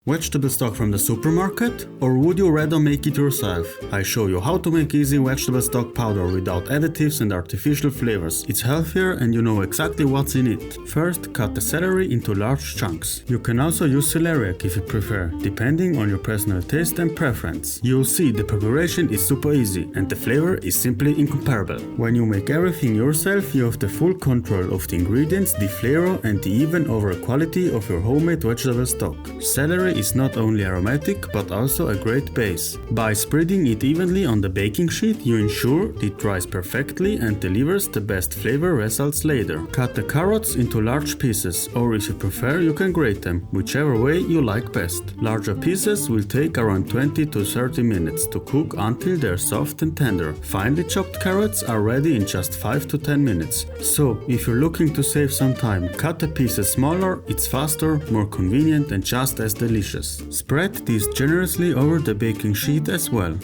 Vegetable stock from the supermarket? Or would you rather make it yourself? I show you how to make easy vegetable stock powder without additives and artificial flavors. It's healthier and you know exactly what's in it. First, cut the celery into large chunks. You can also use celeriac if you prefer, depending on your personal taste and preference. You'll see the preparation is super easy and the flavor is simply incomparable. When you make everything yourself, you have the full control of the ingredients, the flavor and the even overall quality of your homemade vegetable stock. Celery is not only aromatic but also a great base. By spreading it evenly on the baking sheet, you ensure it dries perfectly and delivers the best flavor results later. Cut the carrots into large pieces, or if you prefer you can grate them, whichever way you like best. Larger pieces will take around 20 to 30 minutes to cook until they're soft and tender. Finely chopped carrots are ready in just 5 to 10 minutes. So if you're looking to save some time, cut the pieces smaller, it's faster, more convenient and just as delicious. Spread these generously over the baking sheet as well.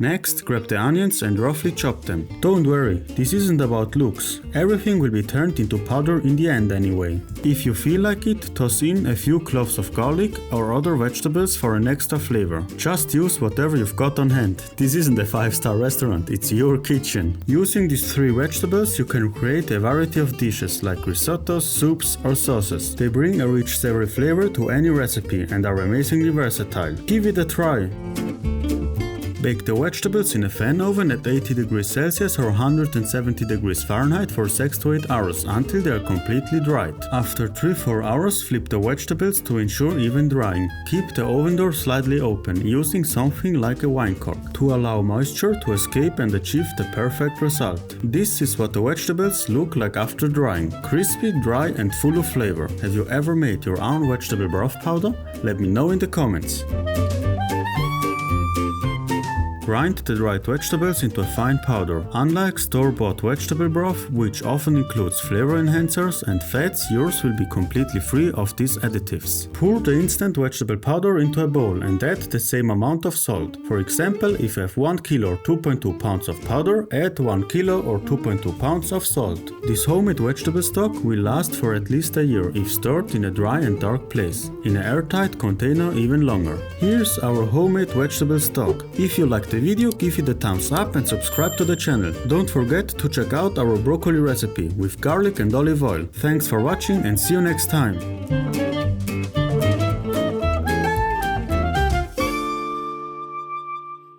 Next, grab the onions and roughly chop them. Don't worry, this isn't about looks. Everything will be turned into powder in the end anyway. If you feel like it, toss in a few cloves of garlic or other vegetables for an extra flavor. Just use whatever you've got on hand. This isn't a 5-star restaurant, it's your kitchen. Using these 3 vegetables you can create a variety of dishes like risottos, soups or sauces. They bring a rich savory flavor to any recipe and are amazingly versatile. Give it a try! Bake the vegetables in a fan oven at 80 degrees Celsius or 170 degrees Fahrenheit for 6 to 8 hours until they are completely dried. After 3-4 hours, flip the vegetables to ensure even drying. Keep the oven door slightly open, using something like a wine cork to allow moisture to escape and achieve the perfect result. This is what the vegetables look like after drying: crispy, dry and full of flavor. Have you ever made your own vegetable broth powder? Let me know in the comments. Grind the dried vegetables into a fine powder. Unlike store-bought vegetable broth, which often includes flavor enhancers and fats, yours will be completely free of these additives. Pour the instant vegetable powder into a bowl and add the same amount of salt. For example, if you have 1 kilo or 2.2 pounds of powder, add 1 kilo or 2.2 pounds of salt. This homemade vegetable stock will last for at least a year if stored in a dry and dark place. In an airtight container even longer. Here's our homemade vegetable stock. If you like the video, give it a thumbs up and subscribe to the channel. Don't forget to check out our broccoli recipe with garlic and olive oil. Thanks for watching and see you next time.